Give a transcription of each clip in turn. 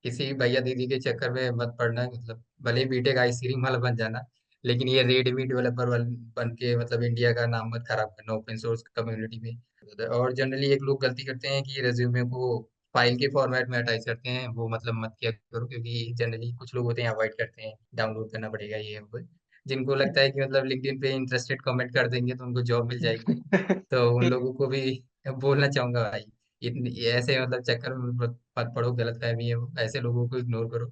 किसी भैया दीदी के चक्कर में मत पड़ना, मतलब भले ही बीटेक आईसीरी वाला बन जाना, लेकिन ये रेडमी डेवलपर बन के मतलब इंडिया का नाम मत खराब करना ओपन सोर्स कम्युनिटी में। और जनरली एक लोग गलती करते हैं कि रेज्यूमे को फाइल के फॉर्मेट में अटैच करते हैं, वो मतलब मत किया करो, क्योंकि जनरली कुछ लोग होते हैं अवॉइड करते हैं, डाउनलोड करना पड़ेगा ये वो। जिनको लगता है कि मतलब लिंक्डइन पे इंटरेस्टेड कमेंट कर देंगे तो उनको जॉब मिल जाएगी, तो उन लोगों को भी बोलना चाहूंगा भाई, इतनी ऐसे मतलब चक्कर में मत पड़ो, गलतफहमी है वो, ऐसे लोगों को इग्नोर करो।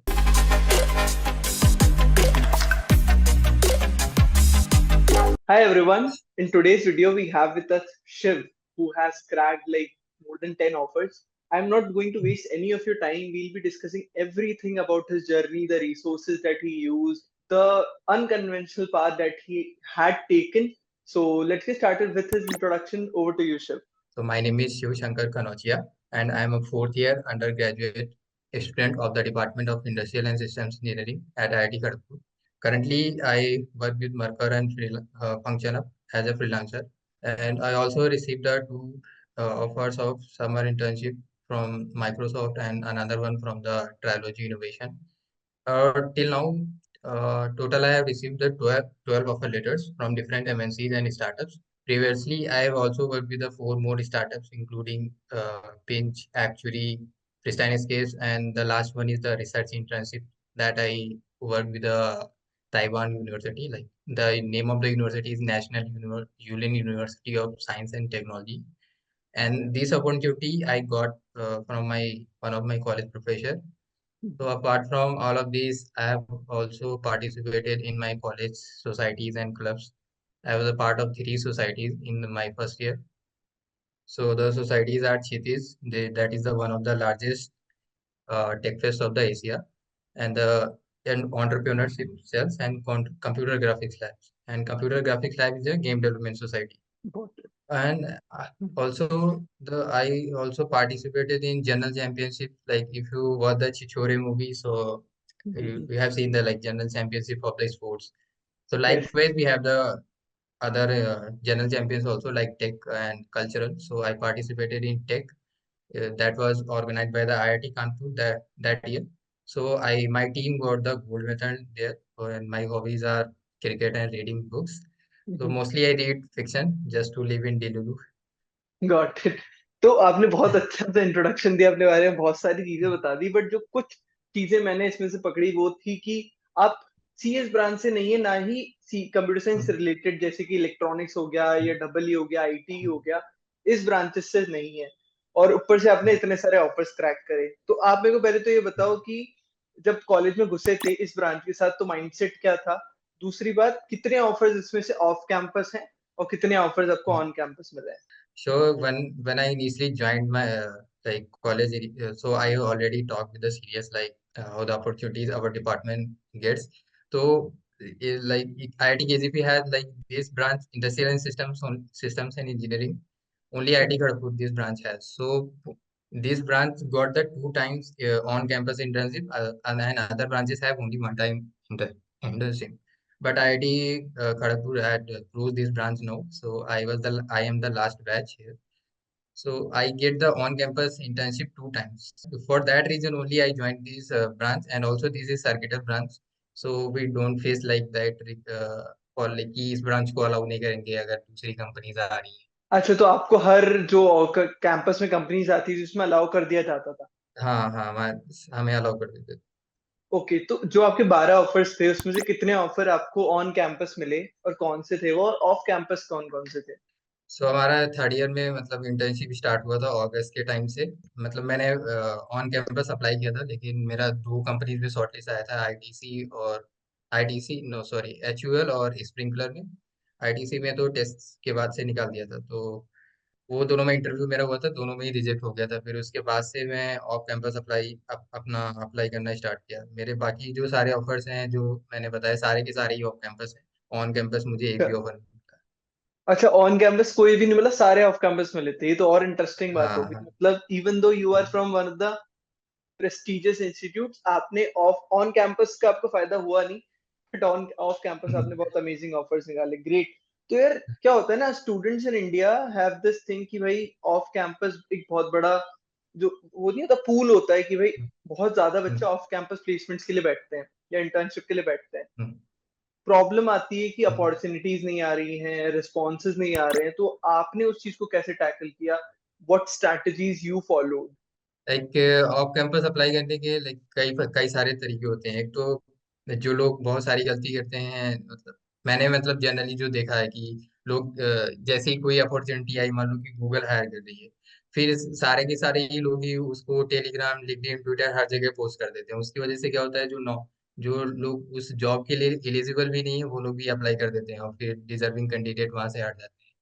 Hi everyone. In today's video, we have with us Shiv, who has cracked like more than 10 offers. I'm not going to waste any of your time. We'll be discussing everything about his journey, the resources that he used, the unconventional path that he had taken. So let's get started with his introduction. Over to you, Shiv. So my name is Shiv Shankar Kanochia, and I am a fourth year undergraduate student of the Department of Industrial and Systems Engineering at IIT Kharagpur. Currently, I work with Merkur and Function Up as a freelancer, and I also received two offers of summer internship from Microsoft and another one from the Trilogy Innovation. Till now, total I have received the 12 offer letters from different MNCs and startups. Previously, I have also worked with the four more startups, including Pinch, Actuary, Pristine Escapes, and the last one is the research internship that I worked with the Taiwan University. Like the name of the university is National Yulin University of Science and Technology. And this opportunity I got from my one of my college professor. So apart from all of these, I have also participated in my college societies and clubs. I was a part of three societies in my first year. So the societies are Chitis, that is the one of the largest tech fest of the Asia, and the and entrepreneurship cells and computer graphics labs. And computer graphics lab is a game development society. Got it. And also the I also participated in general championship. Like if you watch the Chichore movie, so we have seen the like general championship of the sports. So Yes. likewise, we have the other general champions also like tech and cultural. So I participated in tech that was organized by the IIT Kanpur that year. So my team got the gold medal there, and my hobbies are cricket and reading books. So mostly I read fiction just to live in Delulu. Got it. तो आपने बहुत अच्छा सा introduction दिया अपने बारे में, बहुत सारी चीजें बता दी, बट जो कुछ चीजें मैंने इसमें से पकड़ी वो थी कि आप सीएस ब्रांच से नहीं है, ना ही कंप्यूटर साइंस से रिलेटेड, जैसे कि इलेक्ट्रॉनिक्स हो गया या डबल हो गया, आईटी हो गया, इस ब्रांचेस से नहीं है। और ऊपर से आपने इतने सारे ऑफर्स क्रैक करे। तो आप मेरे को पहले तो ये बताओ कि जब कॉलेज में घुसे थे इस ब्रांच के साथ तो माइंडसेट क्या था? दूसरी बात, कितने ऑफर्स इसमें से ऑफ कैंपस हैं और कितने ऑफर्स आपको ऑन कैंपस मिले हैं? So when I initially joined my like college, so I already talked with the seniors like how the opportunities our department gets. So like IIT KGP has like this branch industrial and systems and engineering. Only IIT Kharagpur this branch has. So this branch got the two times on campus internship, and other branches have only one time internship. But IIT Kharagpur had closed this branch now, so I am the last batch here. So I get the on-campus internship two times. For that reason only I joined this branch, and also this is circuitous branch. So we don't face like that और like कि इस branch को allow नहीं करेंगे अगर दूसरी companies आ रही है। अच्छा, तो आपको हर जो कैंपस में कंपनीज आती थी उसमें अलाउ कर दिया जाता था? हाँ हाँ, हमें अलाउ कर देते थे। ओके, तो जो आपके 12 ऑफर्स थे उसमें से कितने ऑफर आपको ऑन कैंपस मिले और कौन से थे वो, और ऑफ कैंपस कौन कौन से थे? सो हमारा थर्ड ईयर में मतलब इंटर्नशिप स्टार्ट हुआ था अगस्त के टाइम से। मतलब मैंने ऑन कैंपस अप्लाई किया था, लेकिन मेरा दो कंपनीज में शॉर्टलिस्ट आया था, आईटीसी और आईटीसी नो सॉरी एचयूएल और स्प्रिंकलर में। आईटीसी में तो टेस्ट के बाद से निकाल दिया था, तो वो दोनों में इंटरव्यू मेरा हुआ था, दोनों में ही रिजेक्ट हो गया था। फिर उसके बाद से मैं ऑफ कैंपस अपना अप्लाई करना स्टार्ट किया। मेरे बाकी जो सारे ऑफर्स हैं जो मैंने बताया, सारे के सारे ही ऑफ कैंपस हैं। ऑन कैंपस मुझे एक भी ऑफर नहीं मिला। अच्छा, ऑन कैंपस कोई भी नहीं, मतलब सारे ऑफ कैंपस मिले थे? ये तो और इंटरेस्टिंग बात हाँ होगी। हाँ मतलब even though you are from one of the prestigious institutes, आपने ऑफ ऑन कैंपस का आपको फायदा हुआ नहीं, बट ऑन ऑफ कैंपस आपने बहुत अमेजिंग ऑफर्स निकाले। ग्रेट। तो यार क्या होता है ना, students in India have this thing कि भाई ऑफ कैंपस एक बहुत बड़ा जो वो नहीं होता पूल होता है कि भाई हम्म, बहुत ज्यादा बच्चे हम्म, ऑफ कैंपस प्लेसमेंट्स के लिए बैठते हैं या इंटर्नशिप के लिए बैठते हैं। हम्म, प्रॉब्लम आती है कि हम्म। अपॉर्चुनिटीज नहीं आ रही हैं, रिस्पॉन्सेज नहीं आ रहे हैं, तो आपने उस चीज को कैसे टैकल किया? What strategies you follow? Like off campus apply करने के लाइक कई कई सारे तरीके होते हैं। एक तो जो लोग बहुत सारी गलती करते हैं, मतलब मैंने मतलब जनरली जो देखा है कि लोग जैसे ही कोई अपॉर्चुनिटी आई, मान लो कि गूगल हायर कर रही है, फिर सारे के सारे ही लोग ही उसको टेलीग्राम, लिंक्डइन, ट्विटर हर जगह पोस्ट कर देते हैं। उसकी वजह से क्या होता है, जो लोग उस जॉब के लिए एलिजिबल भी नहीं है वो लोग भी अप्लाई कर देते हैं, और फिर डिजर्विंग कैंडिडेट वहां से हट जाते हैं।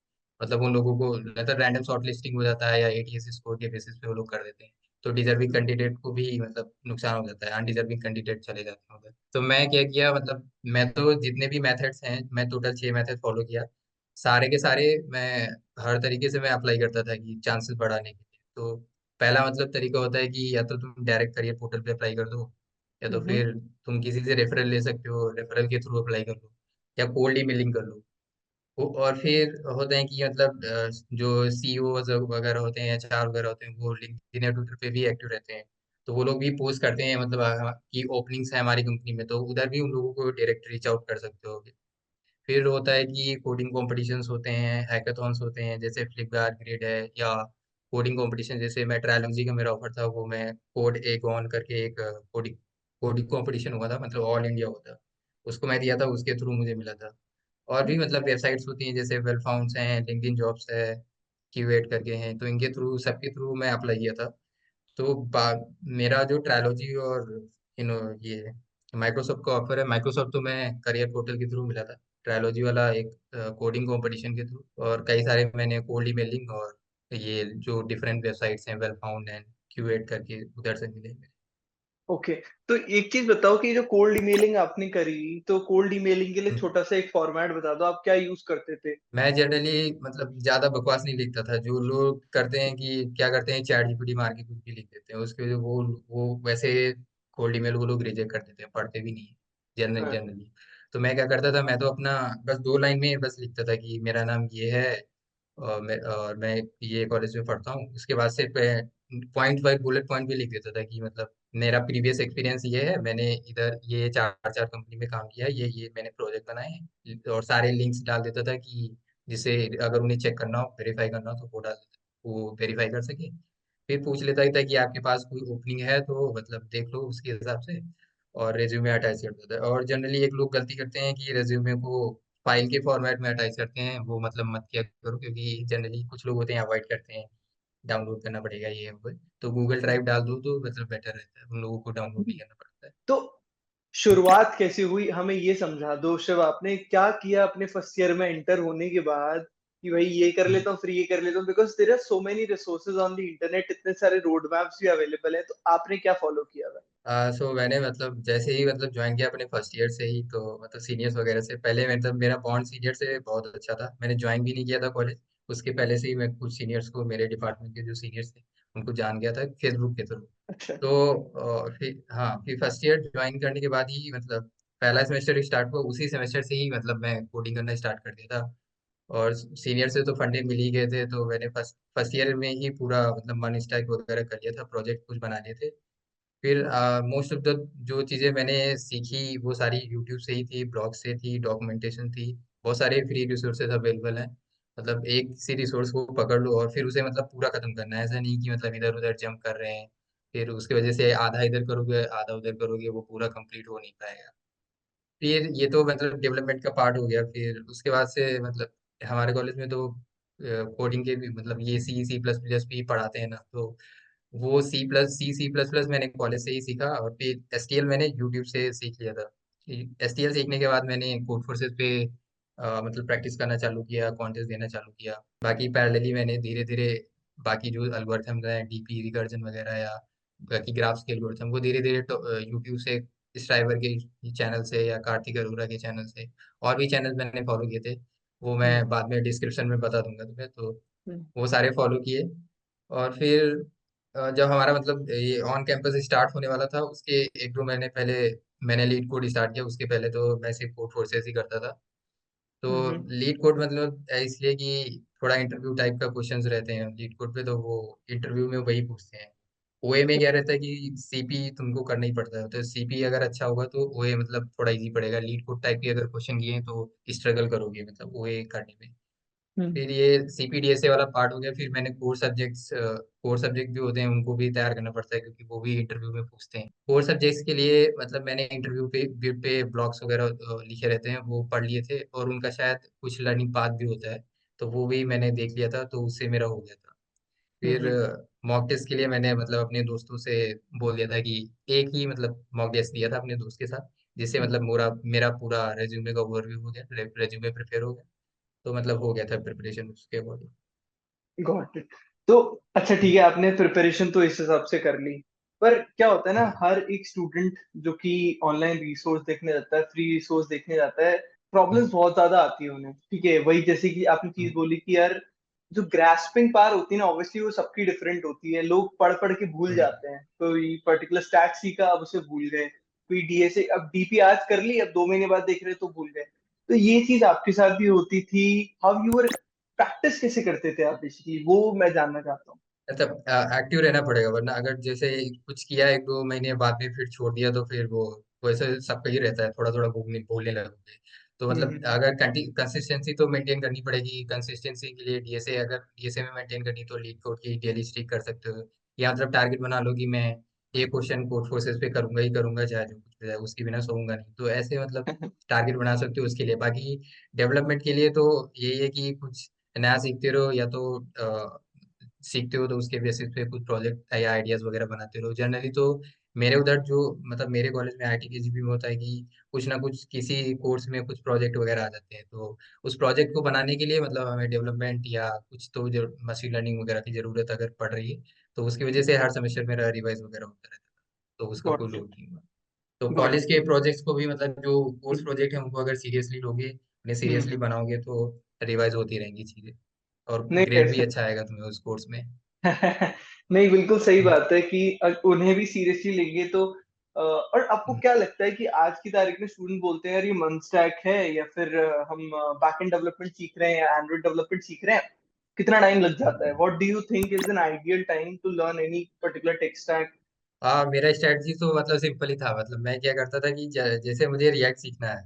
मतलब उन लोगों को मतलब रैंडम शॉर्ट लिस्टिंग हो जाता है, या एटीएस स्कोर के बेसिस पे वो लोग कर देते हैं। तो डिजर्विंग कैंडिडेट को भी मतलब नुकसान हो जाता है, अनडिजर्विंग कैंडिडेट चले जाते हैं उधर। तो मैं क्या किया, मतलब मैं तो जितने भी मेथड्स हैं, मैं टोटल 6 मेथड फॉलो किया। सारे के सारे मैं हर तरीके से मैं अप्लाई करता था कि चांसेस बढ़ाने के लिए। तो पहला मतलब तरीका होता है कि या तो तुम डायरेक्ट करियर पोर्टल पे अप्लाई कर दो, या तो हम्म। फिर तुम किसी से रेफरल ले सकते हो, रेफरल के थ्रू अप्लाई कर लो, या कोल्ड ईमेलिंग कर लो। और फिर होते हैं कि मतलब जो सीईओ वगैरह होते हैं, एचआर वगैरह होते हैं, वो लिंक्डइन या ट्विटर पे भी एक्टिव रहते हैं। तो वो लोग भी पोस्ट करते हैं, मतलब कि ओपनिंग्स है हमारी कंपनी में, तो उधर भी उन लोगों को डायरेक्ट रीच आउट कर सकते हो। फिर होता है कि कोडिंग कॉम्पिटिशन्स होते हैं, हैकाथॉन्स होते हैं, जैसे फ्लिपकार्ट ग्रेड है, या कोडिंग कंपटीशन जैसे मैं ट्रायोलॉजी का मेरा ऑफर था, वो मैं कोड एक ऑन करके एक कोडिंग कोडिंग कंपटीशन हुआ था, मतलब ऑल इंडिया हुआ था। उसको मैं दिया था, उसके थ्रू मुझे मिला था। और भी मतलब वेबसाइट्स होती हैं, जैसे वेल फाउंड्स हैं, लिंक्डइन जॉब्स है, क्यूएट करके हैं, तो इनके थ्रू, सबके थ्रू मैं अप्लाई किया था। तो मेरा जो ट्रायोलॉजी और ये माइक्रोसॉफ्ट का ऑफर है, माइक्रोसॉफ्ट तो मैं करियर पोर्टल के थ्रू मिला था, ट्रायोलॉजी वाला एक कोडिंग कंपटीशन के थ्रू। और कई सारे मैंने कोल्ड ईमेलिंग और ये जो डिफरेंट वेबसाइट्स हैं, वेल फाउंड एंड क्यूएट करके, उधर से मिले। ओके। तो एक चीज बताओ कि जो कोल्ड ईमेलिंग आपने करी, तो कोल्ड ईमेलिंग के लिए हम्म। छोटा सा एक फॉर्मेट बता दो, आप क्या यूज करते थे? मैं जनरली मतलब ज्यादा बकवास नहीं लिखता था। जो लोग करते हैं कि क्या करते हैं, चैट जीपीटी मार के कुछ भी लिख देते हैं, उसके वजह वो वैसे कोल्ड ईमेल वो लोग रिजेक्ट कर देते हैं, पढ़ते भी नहीं है हाँ। जनरली। तो मैं क्या करता था, मैं तो अपना बस 2 लाइन में बस लिखता था कि मेरा नाम ये है, और मैं ये कॉलेज में पढ़ता हूँ। उसके बाद से पॉइंट वाइज बुलेट पॉइंट भी लिख देता था कि मतलब मेरा प्रीवियस एक्सपीरियंस ये है, मैंने इधर ये चार चार कंपनी में काम किया है, ये मैंने प्रोजेक्ट बनाए हैं, और सारे लिंक्स डाल देता था कि जिसे अगर उन्हें चेक करना हो, वेरीफाई करना हो, तो वो डाल देता, वो वेरीफाई कर सके। फिर पूछ लेता था कि आपके पास कोई ओपनिंग है तो मतलब देख लो उसके हिसाब से, और रेज्यूमे अटैच कर देता है। और जनरली एक लोग गलती करते हैं कि रेज्यूमे को फाइल के फॉर्मेट में अटैच करते हैं, वो मतलब मत किया करो, क्योंकि जनरली कुछ लोग होते हैं अवॉइड करते हैं, डाउनलोड करना पड़ेगा ये वो। तो गूगल ड्राइव डाल दो तो मतलब बेटर रहता है, उन लोगों को डाउनलोड नहीं करना पड़ता है। तो शुरुआत कैसे हुई, हमें ये समझा दो शिव, आपने क्या किया अपने फर्स्ट ईयर में एंटर होने के बाद कि भाई ये कर हम्म। लेता हूँ, फिर ये कर लेता हूँ, because there are so many resources on the internet, इतने सारे रोड मैप्स भी अवेलेबल है, तो आपने क्या फॉलो किया था? सो मैंने मतलब जैसे ही मतलब ज्वाइन किया अपने फर्स्ट ईयर से ही, तो मतलब सीनियर्स वगैरह से पहले मतलब मेरा बॉन्ड सीनियर से बहुत अच्छा था। मैंने ज्वाइन भी नहीं किया था कॉलेज, उसके पहले से ही मैं कुछ सीनियर्स को, मेरे डिपार्टमेंट के जो सीनियर्स थे उनको जान गया था फेसबुक के थ्रू। अच्छा। तो फिर हाँ, फिर फर्स्ट ईयर ज्वाइन करने के बाद ही मतलब पहला सेमेस्टर स्टार्ट हुआ, उसी सेमेस्टर से ही मतलब मैं कोडिंग करना स्टार्ट कर दिया था। और सीनियर से तो फंडे मिल ही गए थे, तो मैंने फर्स्ट फर्स्ट ईयर में ही पूरा मतलब मन स्टैक वगैरह कर लिया था, प्रोजेक्ट कुछ बना लिए थे। फिर मोस्ट ऑफ द जो चीज़ें मैंने सीखी वो सारी यूट्यूब से ही थी, ब्लॉग से थी, डॉक्यूमेंटेशन थी। बहुत सारे फ्री रिसोर्सेज अवेलेबल हैं। मतलब एक किसी रिसोर्स को पकड़ लो और फिर उसे मतलब पूरा खत्म करना है, ऐसा नहीं कि मतलब इधर उधर जंप कर रहे हैं, फिर उसकी वजह से आधा इधर करोगे आधा उधर करोगे, वो पूरा कंप्लीट हो नहीं पाएगा। फिर ये तो मतलब डेवलपमेंट का पार्ट हो गया। फिर उसके बाद से मतलब हमारे कॉलेज में तो कोडिंग के भी मतलब ये सी प्लस प्लस भी पढ़ाते हैं ना, तो वो सी प्लस प्लस मैंने कॉलेज से ही सीखा। और फिर एसटीएल मैंने यूट्यूब से सीख लिया था। एसटीएल सीखने के बाद मैंने कोड फोर्सेस पे मतलब प्रैक्टिस करना चालू किया, कॉन्टेस्ट देना चालू किया। बाकी पैरेलली मैंने धीरे धीरे बाकी जो एल्गोरिथम हैं, डीपी रिकर्जन वगैरह, या बाकी ग्राफ्स के एल्गोरिथम, वो धीरे धीरे यूट्यूब से, स्ट्राइवर के चैनल से या कार्तिक अरोड़ा के चैनल से, और भी चैनल मैंने फॉलो किए थे, वो मैं हम्म। बाद में डिस्क्रिप्शन में बता दूंगा तुम्हें। तो हम्म। वो सारे फॉलो किए। और फिर जब हमारा मतलब ये ऑन कैंपस स्टार्ट होने वाला था, उसके 1-2 महीने पहले मैंने लीड कोड स्टार्ट किया। उसके पहले तो मैं सिर्फ कोड फोर्सेस ही करता था। तो हम्म। लीड कोड मतलब इसलिए कि थोड़ा इंटरव्यू टाइप का क्वेश्चंस रहते हैं लीड कोड पे, तो वो इंटरव्यू में वही पूछते हैं। ओए में क्या रहता है कि सीपी तुमको करना ही पड़ता है, तो सीपी अगर अच्छा होगा तो ओए मतलब थोड़ा इजी पड़ेगा। लीड कोड टाइप के अगर क्वेश्चन किए हैं तो स्ट्रगल करोगे मतलब ओए करने में। हम्म। फिर ये सीपीडीएसए वाला पार्ट हो गया। फिर मैंने कोर सब्जेक्ट भी होते हैं, उनको भी तैयार करना पड़ता है क्योंकि वो भी इंटरव्यू में पूछते हैं। कोर सब्जेक्ट्स के लिए मतलब मैंने इंटरव्यू पे ब्लॉग्स वगैरह लिखे रहते हैं, वो पढ़ लिए थे, और उनका शायद कुछ लर्निंग पाथ भी होता है, तो वो भी मैंने देख लिया था, तो उससे मेरा हो गया था। फिर हम्म। मॉक टेस्ट के लिए मैंने मतलब अपने दोस्तों से बोल दिया था कि एक ही मतलब मॉक टेस्ट दिया था अपने दोस्त के साथ, जिससे मतलब मेरा मेरा पूरा रेज्यूमे का ओवरव्यू हो गया, रेज्यूमे प्रिपेयर हो गया, तो मतलब हो गया था प्रिपरेशन उसके अकॉर्डिंग। Got it. तो अच्छा ठीक है, आपने प्रिपरेशन तो इस हिसाब से कर ली, पर क्या होता है ना, हाँ। हर एक स्टूडेंट जो कि ऑनलाइन रिसोर्स देखने जाता है, फ्री रिसोर्स देखने जाता है, प्रॉब्लम्स हम्म, बहुत ज्यादा आती है उन्हें। ठीक है, वही जैसे कि आपने चीज हम्म, बोली कि यार जो ग्रास्पिंग पावर होती है ना, ऑब्वियसली वो सबकी डिफरेंट होती है। लोग पढ़ पढ़ के भूल हम्म। जाते हैं, कोई पर्टिकुलर स्टैट सीखा अब उसे भूल गए, कोई डीएसए अब डीपी आज कर ली, अब 2 महीने बाद देख रहे तो भूल गए। तो ये चीज आपके साथ भी होती थी? हाउ यू प्रैक्टिस कैसे करते थे आप बेसिकली, वो मैं जानना चाहता हूँ। मतलब एक्टिव रहना पड़ेगा, वरना अगर जैसे कुछ किया 1-2 महीने बाद में फिर छोड़ दिया तो फिर वो वैसे सबका ही रहता है, थोड़ा थोड़ा भूलने भूलने लगोगे। तो मतलब हम्म। अगर कंसिस्टेंसी तो मेंटेन करनी पड़ेगी। कंसिस्टेंसी के लिए डीएसए, अगर डीएसए में मेंटेन करनी तो लीड कोड की डेली स्ट्रिक कर सकते हो, या मतलब टारगेट बना लो कि मैं ये क्वेश्चन कोड फोर्सेस पे करूंगा ही करूंगा, चाहे जो कुछ हो जाए, उसके बिना सोऊंगा नहीं, तो ऐसे मतलब टारगेट बना सकते हो उसके लिए। बाकी डेवलपमेंट के लिए तो यही है कि कुछ नया सीखते रहो, या तो सीखते हो तो उसके बेसिस पे कुछ प्रोजेक्ट या आइडियाज वगैरह बनाते रहो। जनरली तो मेरे उधर जो मतलब मेरे कॉलेज में आईटी केजीपी में होता है कि कुछ ना कुछ किसी कोर्स में कुछ प्रोजेक्ट वगैरह आ जाते हैं, तो उस प्रोजेक्ट को बनाने के लिए मतलब हमें डेवलपमेंट या कुछ तो जो मशीन लर्निंग वगैरह की जरूरत अगर पड़ रही है, तो उसकी वजह से हर सेमेस्टर मेरा रिवाइज वगैरह होता रहता है, तो उसका कोई गॉट लोड इट। नहीं हुआ। तो गॉट कॉलेज इट। के प्रोजेक्ट्स को भी मतलब जो कोर्स प्रोजेक्ट है उनको अगर सीरियसली लोगे, उन्हें सीरियसली हम्म। बनाओगे, तो रिवाइज होती रहेंगी चीजें, और नहीं ग्रेड भी कैसे अच्छा आएगा तुम्हें उस कोर्स में। नहीं, बिल्कुल सही हम्म, बात है कि उन्हें भी सीरियसली लेंगे तो और आपको हम्म। क्या लगता है कि आज की तारीख में स्टूडेंट बोलते हैं यार ये मन स्टैक है, या फिर हम बैकएंड डेवलपमेंट सीख रहे हैं या एंड्रॉइड डेवलपमेंट सीख रहे हैं, कितना टाइम लग जाता है? What do you think is an ideal time to learn any particular tech stack? हाँ, मेरा स्ट्रेटजी तो मतलब सिंपल ही था। मतलब मैं क्या करता था कि जैसे मुझे रिएक्ट सीखना है,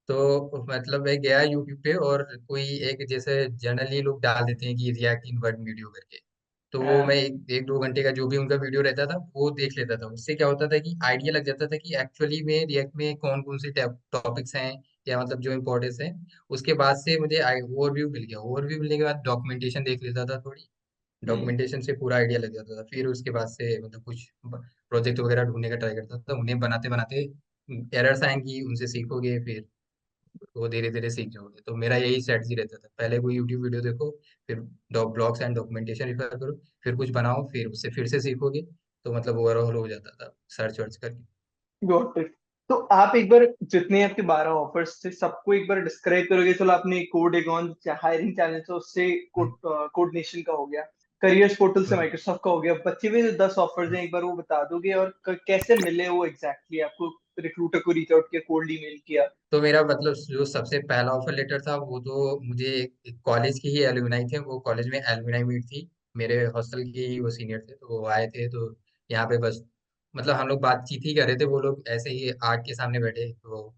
तो मतलब मैं गया यूट्यूब पे, और कोई एक जैसे जनरली लोग डाल देते हैं कि रिएक्ट इन वन वीडियो करके, तो वो मैं हाँ। 1-2 घंटे का जो भी उनका वीडियो रहता था वो देख लेता था। उससे क्या होता था कि आइडिया लग जाता था कि एक्चुअली में रिएक्ट में कौन कौन से टॉपिक्स हैं, या मतलब जो इम्पोर्टेंस है। उसके बाद से मुझे ओवरव्यू मिल गया। ओवरव्यू मिलने के बाद डॉक्यूमेंटेशन देख लेता था थोड़ी। हम्म। डॉक्यूमेंटेशन से पूरा आइडिया लग जाता था। फिर उसके बाद से मतलब कुछ प्रोजेक्ट वगैरह ढूंढने का ट्राई करता था। उन्हें बनाते बनाते एरर्स आएंगी, उनसे सीखोगे, फिर वो धीरे धीरे सीख जाओगे। तो मेरा यही स्ट्रेटजी रहता था, पहले कोई यूट्यूब वीडियो देखो, फिर ब्लॉग्स एंड डॉक्यूमेंटेशन रिफर करो, फिर कुछ बनाओ, फिर उससे फिर से सीखोगे, तो मतलब ओवरऑल हो जाता था सर्च वर्च करके। Got it. तो आप एक बार, जितने आपके 12 ऑफर्स थे सबको एक बार डिस्क्राइब करोगे? चलो, आपने कोडेगॉन हायरिंग चैनल से, उससे हम्म, कोड नेशन का हो गया, करियर्स पोर्टल से हम्म। माइक्रोसॉफ्ट का हो गया, बच्चे हुए जो 10 ऑफर्स हैं एक बार वो बता दोगे, और कैसे मिले वो एग्जैक्टली exactly? आपको रिक्रूटर को रीच आउट किया, कोल्ड ईमेल किया? तो मेरा मतलब जो सबसे पहला ऑफर लेटर था वो तो मुझे एक कॉलेज के ही एलुमनाई थे। वो कॉलेज में एलुमनाई मीट थी, मेरे हॉस्टल के ही वो सीनियर थे, तो वो आए थे। तो यहाँ पे बस मतलब हम लोग बातचीत ही कर रहे थे, वो लोग ऐसे ही आग के सामने बैठे, तो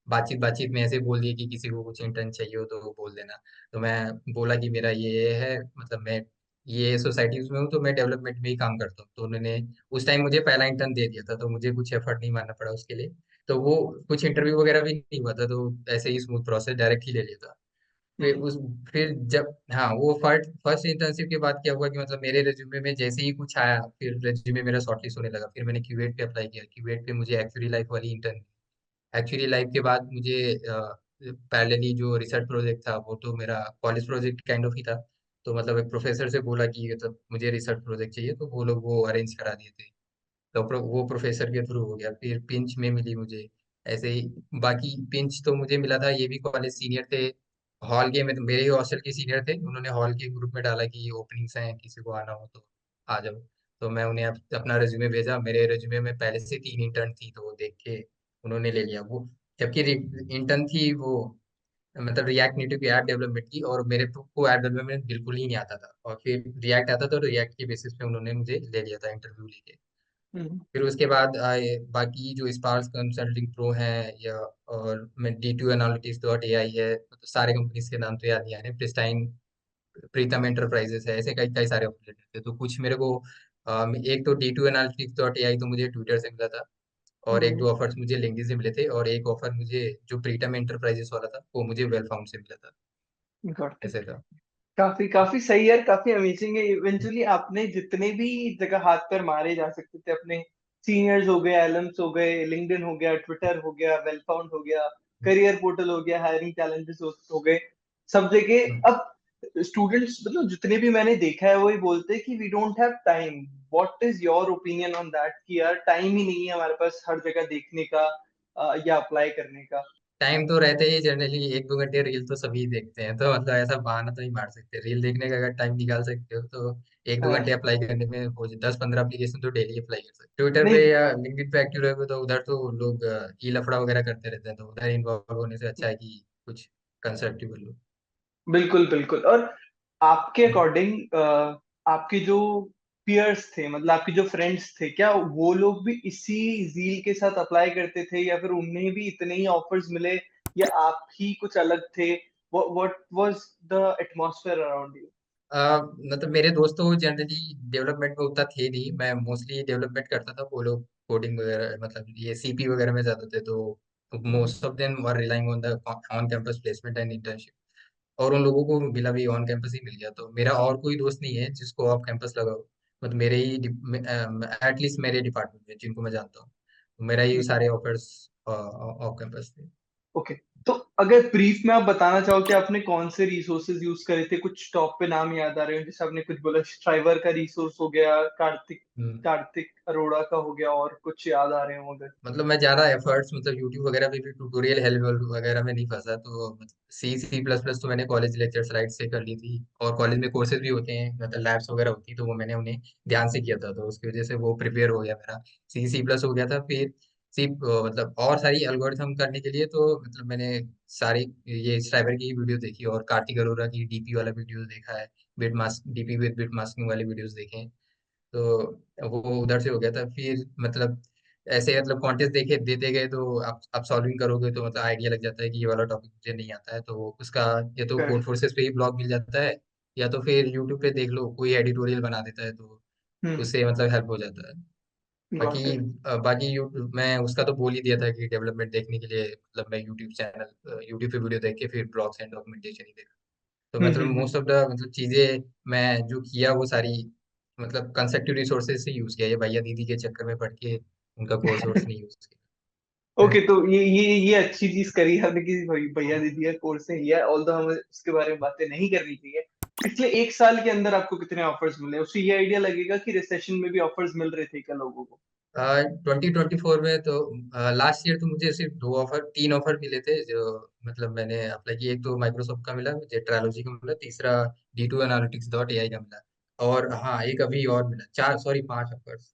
बातचीत बातचीत में ऐसे बोल दिए कि किसी को कुछ इंटर्न चाहिए हो तो बोल देना। तो मैं बोला कि मेरा ये है, मतलब मैं ये सोसाइटीज में हूँ, तो मैं डेवलपमेंट में ही काम करता हूँ। तो उन्होंने उस टाइम मुझे पहला इंटर्न दे दिया था, तो मुझे कुछ एफर्ट नहीं मारना पड़ा उसके लिए। तो वो कुछ इंटरव्यू वगैरह भी नहीं हुआ था, तो ऐसे ही स्मूथ प्रोसेस डायरेक्ट ही ले लिया था। फिर हम्म। उस फिर जब हाँ, वो फर्स्ट फर्स्ट इंटर्नशिप के बाद क्या हुआ कि मतलब मेरे रेज्यूमे में जैसे ही कुछ आया, फिर रेज्यूमे मेरा शॉर्टलिस्ट होने लगा। फिर मैंने क्यूएट पे अप्लाई किया। क्यूएट पे मुझे एक्चुअली लाइफ वाली इंटर्न। एक्चुअली लाइफ के बाद मुझे पैरेलली जो रिसर्च प्रोजेक्ट था वो तो मेरा कॉलेज प्रोजेक्ट काइंड ऑफ ही था। तो मतलब एक प्रोफेसर से बोला कि मतलब मुझे रिसर्च प्रोजेक्ट चाहिए, तो वो लोग वो अरेंज करा दिए थे। तो वो प्रोफेसर के थ्रू हो गया। फिर पिंच में मिली मुझे ऐसे ही। बाकी पिंच तो मुझे मिला था, ये भी कॉलेज सीनियर थे। हॉल के में तो मेरे ही हॉस्टल के सीनियर थे, उन्होंने हॉल के ग्रुप में डाला कि ओपनिंग्स हैं, किसी को आना हो तो आ जाओ। तो मैं उन्हें अपना रेज्यूमे भेजा। मेरे रेज्यूमे में पहले से 3 इंटर्न थी, तो वो देख के उन्होंने ले लिया वो। जबकि इंटर्न थी वो मतलब रिएक्ट नेटिव की ऐप डेवलपमेंट की, और मेरे को ऐप डेवलपमेंट बिल्कुल ही नहीं आता था, और फिर रिएक्ट आता था, तो रिएक्ट के बेसिस पे उन्होंने मुझे ले लिया था इंटरव्यू लेके। हम्म। फिर उसके बाद आए बाकी जो स्पार्क्स कंसल्टिंग प्रो है, या और मैं D2 Analytics.ai है, तो सारे कंपनीज के नाम तो याद नहीं आ रहे, प्रिस्टाइन, प्रीतम एंटरप्राइजेस है, ऐसे कई कई सारे ऑफर थे। तो कुछ मेरे को एक तो D2 Analytics.ai तो मुझे ट्विटर से मिला था, और एक हम्म। दो ऑफर्स मुझे लिंक्डइन से मिले थे, और एक ऑफर मुझे जो प्रीतम एंटरप्राइजेस वाला था वो मुझे वेल फाउंड से मिला था। गॉट ऐसे इट। था। काफी काफी सही है, काफी अमेजिंग है। इवेंचुअली आपने जितने भी जगह हाथ पैर मारे जा सकते थे, अपने सीनियर्स हो गए, एलम्स हो गए, लिंक्डइन हो गया, ट्विटर हो गया, वेल फाउंड हो गया, करियर पोर्टल हो गया, हायरिंग चैलेंजेस हो गए, सब जगह। अब स्टूडेंट्स, मतलब जितने भी मैंने देखा है, वही बोलते हैं कि we don't have time. What is your opinion on that, कि यार टाइम ही नहीं है हमारे पास हर जगह देखने का या अप्लाई करने का। टाइम तो रहते ही जनरली, 1-2 घंटे रील तो सभी देखते हैं, तो मतलब ऐसा बहाना तो नहीं मार सकते। रील देखने का अगर टाइम निकाल सकते हो तो 1-2 घंटे हाँ, अप्लाई करने में हो जाए। 10-15 एप्लीकेशन तो डेली अप्लाई कर सकते हो। ट्विटर पे नहीं, या लिंक्डइन पे एक्टिव रहोगे तो उधर तो लोग ई लफड़ा वगैरह करते रहते हैं, तो उधर इन्वॉल्व होने से अच्छा है कि कुछ कंस्ट्रक्टिव कर लो। बिल्कुल बिल्कुल। और आपके अकॉर्डिंग आपके जो पियर्स थे, मतलब आपके जो फ्रेंड्स थे, क्या वो लोग भी इसी जील के साथ अप्लाई करते थे, या फिर उन्हें भी इतने ही ऑफर्स मिले, या आप ही कुछ अलग थे? What was the atmosphere around you? मतलब मेरे दोस्त तो जनरली डेवलपमेंट में उतना थे नहीं, मैं मोस्टली डेवलपमेंट करता था, वो लोग कोडिंग वगैरह, मतलब ये सीपी वगैरह में ज्यादा थे, तो most of them were relying on the on campus placement and internship, और उन लोगों को मिला भी ऑन कैंपस ही मिल गया। तो मेरा और कोई दोस्त नहीं है जिसको ऑफ कैंपस लगा हो, मतलब मेरे ही एटलीस्ट मेरे डिपार्टमेंट में जिनको मैं जानता हूँ, तो मेरा ही सारे ऑफर्स ऑफ कैंपस थे। ओके। तो अगर ब्रीफ में आप बताना चाहो कि आपने कौन से रिसोर्सेज यूज करे थे, कुछ टॉप पे नाम याद आ रहे हो? जैसे आपने कुछ बोला, स्ट्राइवर का रिसोर्स हो गया, कार्तिक हम्म। कार्तिक अरोड़ा का हो गया, और कुछ याद आ रहे हो अगर? मतलब मैं ज्यादा एफर्ट्स, मतलब यूट्यूब वगैरह पे भी ट्यूटोरियल हेल्प वगैरह में नहीं फंसा, तो C++ तो मैंने कॉलेज लेक्चर स्लाइड से कर ली थी, और कॉलेज में कोर्सेज भी होते हैं, मतलब लैब्स वगैरह होती है, तो वो मैंने उन्हें ध्यान से किया था, तो उसकी वजह से वो प्रिपेयर हो गया मेरा। C++ हो गया था। फिर सी मतलब और सारी एल्गोरिथम करने के लिए तो मतलब मैंने सारी ये स्ट्राइबर की वीडियो देखी, और कार्तिक अरोरा की डीपी वाला वीडियो देखा है, bit mask DP with bit masking वाले वीडियोस देखे हैं। तो वो उधर से हो गया था। फिर मतलब ऐसे मतलब कॉन्टेस्ट देखे देते गए, तो आप सॉल्विंग करोगे तो मतलब आइडिया लग जाता है कि ये वाला टॉपिक मुझे नहीं आता है, तो उसका या तो कोड फोर्सेस पे ही ब्लॉग मिल जाता है, या तो फिर यूट्यूब पे देख लो, कोई एडिटोरियल बना देता है, तो हम्म। उससे मतलब हेल्प हो जाता है। गॉट बाकी इट। बाकी यूट्यूब मैं उसका तो बोल ही दिया था कि डेवलपमेंट देखने के लिए, मतलब मैं यूट्यूब पे वीडियो देख के फिर ब्लॉग्स एंड डॉक्यूमेंटेशन ही देखा। तो मतलब हम्म। मोस्ट ऑफ द मतलब चीजें मैं जो किया वो सारी मतलब कंसेप्टिव रिसोर्सेज से यूज किया, ये भैया दीदी के चक्कर में पड़ के उनका कोर्स वोर्स नहीं यूज किया। ओके, तो ये अच्छी चीज करी है आपने कि भैया दीदी का कोर्स ने लिया, ऑल्दो हमें उसके बारे में बातें नहीं करनी चाहिए। पिछले एक साल के अंदर आपको कितने ऑफर्स मिले, उससे ये आइडिया लगेगा कि रिसेशन में भी ऑफर्स मिल रहे थे क्या लोगों को? 2024 में तो लास्ट ईयर तो मुझे सिर्फ 2 ऑफर 3 ऑफर मिले थे, जो मतलब मैंने अप्लाई किया। एक तो माइक्रोसॉफ्ट का मिला मुझे, ट्रायोलॉजी का मिला, तीसरा D2 Analytics.ai का मिला, और हाँ एक अभी और मिला, 4 सॉरी 5 ऑफर्स,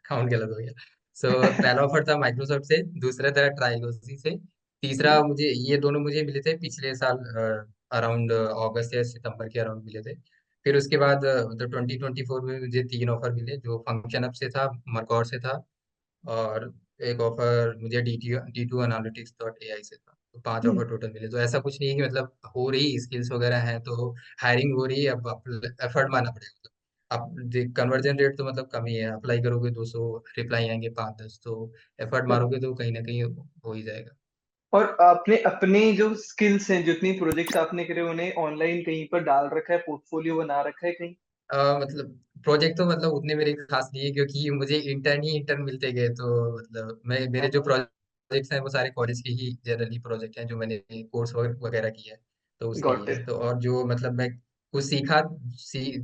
काउंट गलत हो गया। सो पहला ऑफर था माइक्रोसॉफ्ट से, दूसरा था ट्रायोलॉजी से, तीसरा हम्म। मुझे ये दोनों मुझे मिले थे पिछले साल अराउंड अगस्त या सितंबर के अराउंड मिले थे। फिर उसके बाद मतलब 2024 में मुझे 3 ऑफर मिले, जो फंक्शन अप से था, मरकौर से था, और एक ऑफर मुझे D2 Analytics.ai से था। तो 5 ऑफर टोटल मिले। तो ऐसा कुछ नहीं है कि मतलब हो रही स्किल्स वगैरह हैं तो हायरिंग हो रही है, अब आप एफर्ट मारना पड़ेगा, मतलब आप कन्वर्जन रेट तो मतलब कम ही है, अप्लाई करोगे 200 रिप्लाई आएंगे 5-10, तो एफर्ट मारोगे तो कहीं ना कहीं हो ही जाएगा। और आपने अपने जो स्किल्स हैं, जितनी प्रोजेक्ट्स आपने करे, उन्हें ऑनलाइन कहीं पर डाल रखा है, पोर्टफोलियो बना रखा है कहीं? मतलब प्रोजेक्ट तो मतलब उतने मेरे खास नहीं है, क्योंकि मुझे इंटर्न ही इंटर्न मिलते गए, तो मतलब मैं मेरे जो प्रोजेक्ट्स हैं वो सारे कॉलेज के ही जनरली प्रोजेक्ट हैं, जो मैंने कोर्स वगैरह किया है, तो उसके ही गॉट है। इट। तो और जो मतलब मैं कुछ सीखा,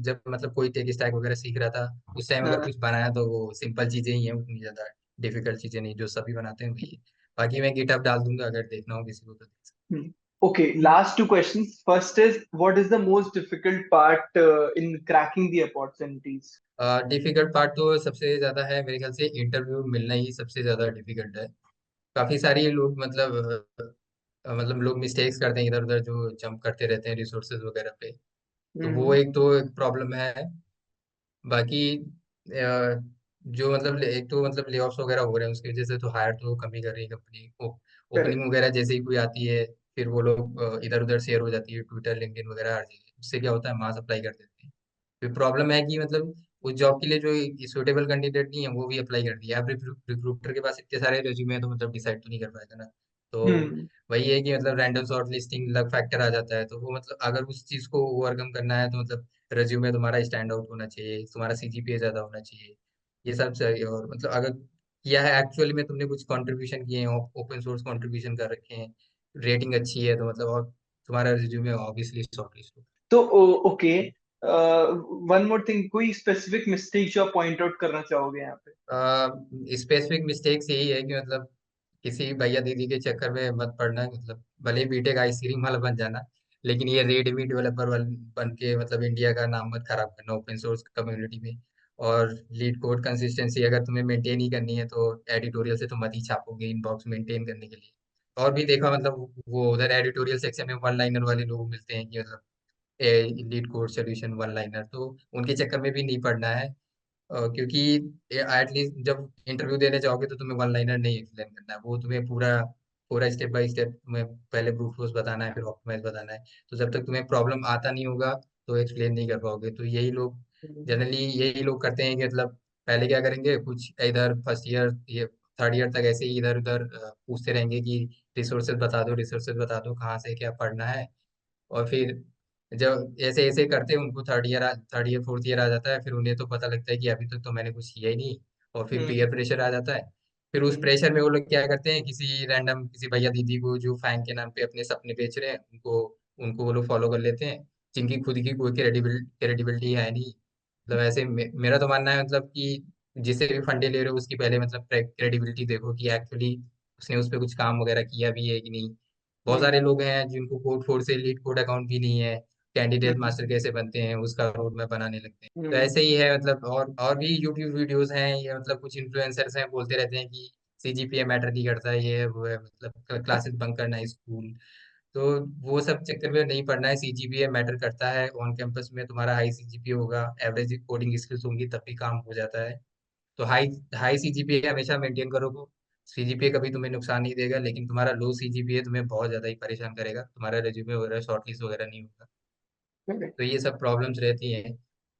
जब मतलब कोई टेक स्टैक वगैरह सीख रहा था, उस टाइम अगर कुछ बनाया तो वो सिंपल चीजें ही हैं, उतनी ज्यादा डिफिकल्ट चीजें नहीं, जो सभी बनाते हैं वही है। बाकी मैं गिटहब डाल दूंगा, अगर देखना हो किसी को तो देख Okay, last two questions. First is, what is the most difficult part in cracking the opportunities? सकते। डिफिकल्ट पार्ट तो सबसे ज्यादा है मेरे ख्याल से, इंटरव्यू मिलना ही सबसे ज्यादा डिफिकल्ट है। काफी सारी लोग मतलब मतलब लोग मिस्टेक्स करते हैं इधर उधर, जो जंप करते रहते हैं रिसोर्सेज वगैरह पे। तो वो हम्म। एक प्रॉब्लम है। बाकी जो मतलब एक तो मतलब ले ऑफ्स वगैरह हो रहे हैं, उसकी वजह से तो हायर तो कम ही कर रही है कंपनी। Opening correct. वगैरह जैसे ही कोई आती है, फिर वो लोग इधर उधर शेयर हो जाती है, ट्विटर लिंक्डइन वगैरह हर जगह। उससे क्या होता है, मास अप्लाई कर देते हैं। फिर प्रॉब्लम है कि मतलब उस जॉब के लिए जो सुटेबल कैंडिडेट नहीं है वो भी अप्लाई कर दिया। अब रिक्रूटर के पास इतने सारे रिज्यूमे हैं तो मतलब डिसाइड तो नहीं कर पाएगा ना। तो हम्म। वही है कि मतलब random shortlisting luck factor आ जाता है। तो वो मतलब अगर उस चीज को ओवरकम करना है तो मतलब रिज्यूमे तुम्हारा स्टैंड आउट होना चाहिए, तुम्हारा सीजीपीए ज्यादा होना चाहिए, ये सब चाहिए। और मतलब अगर किया है एक्चुअली में, तुमने कुछ कंट्रीब्यूशन किए हैं, ओपन सोर्स कंट्रीब्यूशन कर रखे हैं, रेटिंग अच्छी है, तो मतलब और तुम्हारा रिज्यूमे ऑब्वियसली शॉर्टलिस्ट होगा। तो ओके, वन मोर थिंग, कोई स्पेसिफिक मिस्टेक जो आप पॉइंट आउट करना चाहोगे यहाँ पे? स्पेसिफिक मिस्टेक्स यही है कि मतलब किसी भैया दीदी के चक्कर में मत पड़ना। मतलब भले ही बीटेक आइसक्रीम वाला बन जाना, लेकिन ये रेडमी डेवलपर बन के मतलब इंडिया का नाम मत खराब करना ओपन सोर्स कम्युनिटी में। और लीड कोड कंसिस्टेंसी अगर तुम्हें मेंटेन ही करनी है तो एडिटोरियल से तो मत ही छापोगे इनबॉक्स मेंटेन करने के लिए। और भी देखा मतलब वो उधर एडिटोरियल सेक्शन में वन लाइनर वाले लोग मिलते हैं कि मतलब leet code solution one liner, तो उनके चक्कर में भी नहीं पड़ना है। क्योंकि एटलीस्ट जब इंटरव्यू देने जाओगे तो तुम्हें वन लाइनर नहीं एक्सप्लेन करना है, वो तुम्हें पूरा पूरा स्टेप बाय स्टेप तुम्हें पहले ब्रूट फोर्स बताना है, फिर ऑप्टिमाइज बताना है। तो जब तक तुम्हें प्रॉब्लम आता नहीं होगा तो एक्सप्लेन नहीं कर पाओगे। तो यही लोग हम्म। जनरली यही लोग करते हैं कि मतलब पहले क्या करेंगे, कुछ इधर फर्स्ट ईयर ये थर्ड ईयर तक ऐसे ही इधर उधर पूछते रहेंगे कि रिसोर्सेज बता दो, रिसोर्सेज बता दो, कहाँ से क्या पढ़ना है। और फिर जब ऐसे ऐसे करते हैं उनको थर्ड ईयर फोर्थ ईयर आ जाता है, फिर उन्हें तो पता लगता है कि अभी तक तो मैंने कुछ किया ही नहीं। और फिर हम्म। पीयर प्रेशर आ जाता है। फिर उस हम्म। प्रेशर में वो लोग क्या करते हैं, किसी रैंडम किसी भैया दीदी को जो फैन के नाम पे अपने सपने बेच रहे हैं, उनको उनको वो लोग फॉलो कर लेते हैं, जिनकी खुद की कोई क्रेडिबिलिटी है नहीं। मतलब ऐसे मेरा तो मानना है मतलब कि जिससे भी फंडे ले रहे हो उसकी पहले मतलब क्रेडिबिलिटी देखो कि एक्चुअली उसने उस पर कुछ काम वगैरह किया भी है कि नहीं। बहुत सारे हम्म। लोग हैं जिनको कोड फोर से लीड कोड अकाउंट भी नहीं है, कैंडिडेट हम्म। मास्टर कैसे बनते हैं उसका रोड मैप बनाने लगते हैं। तो हम्म। ऐसे ही है मतलब। और भी यूट्यूब वीडियोस हैं, या मतलब कुछ इन्फ्लुएंसर्स हैं बोलते रहते हैं कि सीजीपीए मैटर नहीं करता, ये है वो है, मतलब क्लासेस बंक करना है स्कूल। तो वो सब चक्कर में नहीं पड़ना है, सीजीपीए मैटर करता है। ऑन कैंपस में तुम्हारा हाई सीजीपीए होगा, एवरेज कोडिंग स्किल्स होंगी, तब भी काम हो जाता है। तो हाई हाई सीजीपीए हमेशा मेंटेन करो। सीजीपीए कभी तुम्हें नुकसान नहीं देगा, लेकिन तुम्हारा लो सीजीपीए तुम्हें बहुत ज्यादा ही परेशान करेगा, तुम्हारा रिज्यूमे वगैरह शॉर्टलिस्ट वगैरह नहीं होगा। तो करेक्ट। ये सब प्रॉब्लम्स रहती हैं।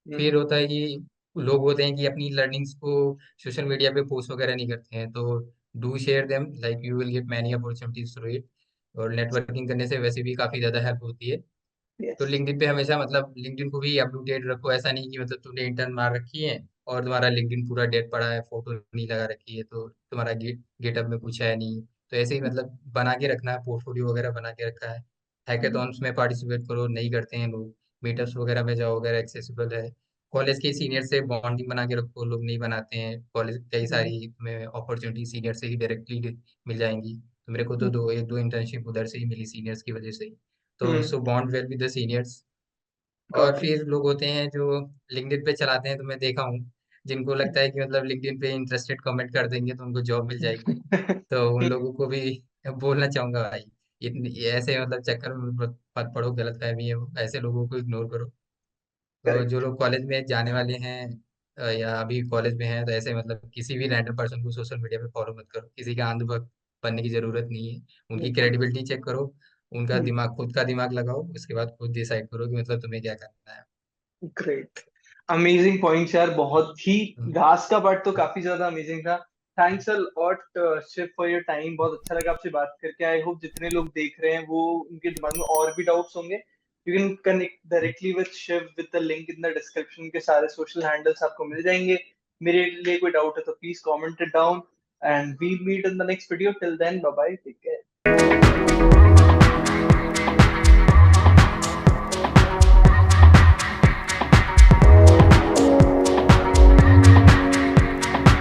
फिर हम्म। होता है कि लोग होते हैं कि अपनी लर्निंग्स को सोशल मीडिया पे पोस्ट वगैरह नहीं करते हैं। तो do share them, like you will get many opportunities through it. और नेटवर्किंग करने से वैसे भी काफी ज्यादा हेल्प होती है। तो यस। लिंक्डइन पे हमेशा मतलब लिंक्डइन को भी अप टू डेट रखो। ऐसा नहीं कि मतलब तुमने इंटर्न मार रखी है और तुम्हारा लिंक्डइन पूरा डेट पड़ा है, फोटो नहीं लगा रखी है, तो तुम्हारा गेटअप में कुछ है नहीं। तो ऐसे ही मतलब बना के रखना है, पोर्टफोलियो वगैरह बना के रखा है। हैकाथॉन्स में पार्टिसिपेट करो, नहीं करते हैं लोग। मीटअप्स वगैरह में जाओ अगर एक्सेसिबल है। कॉलेज के सीनियर से बॉन्डिंग बना के रखो, लोग नहीं बनाते हैं। कॉलेज कई हम्म। सारी तुम्हें अपॉर्चुनिटी सीनियर से ही डायरेक्टली मिल जाएंगी। तो मेरे को तो एक दो इंटर्नशिप उधर से ही मिली, सीनियर्स की वजह से ही। तो hmm. So bond well with the seniors. और गॉट फिर लोग होते हैं जो लिंक्डइन पे चलाते हैं, तो मैं देखा हूँ जिनको लगता है कि मतलब लिंक्डइन पे इंटरेस्टेड कमेंट कर देंगे तो उनको जॉब मिल जाएगी। तो उन इट। लोगों को भी बोलना चाहूंगा भाई, इतनी ऐसे मतलब चक्कर में मत पड़ो, गलत फहमी है वो, ऐसे लोगों को इग्नोर करो। तो जो करेक्ट। लोग कॉलेज में जाने वाले हैं या अभी कॉलेज में हैं, तो ऐसे मतलब किसी भी रैंडम पर्सन को सोशल मीडिया पे फॉलो मत करो, किसी का अंधभक्त बनने की जरूरत नहीं है। उनकी क्रेडिबिलिटी चेक करो, उनका दिमाग, खुद का दिमाग लगाओ, उसके बाद खुद डिसाइड करो कि मतलब तुम्हें क्या करना है। ग्रेट। अमेजिंग पॉइंट्स यार, बहुत ही। हम्म, घास का पार्ट तो काफी ज्यादा अमेजिंग था। Thanks a lot Shiv for your time, बहुत अच्छा लगा आपसे बात करके। आई होप जितने लोग देख रहे हैं वो उनके दिमाग में और भी डाउट्स होंगे, you can connect directly with Shiv with the link in the description. के सारे सोशल हैंडल्स आपको मिल जाएंगे। मेरे लिए कोई डाउट है तो please comment it down, and we'll meet in the next video. Till then, bye bye, take care.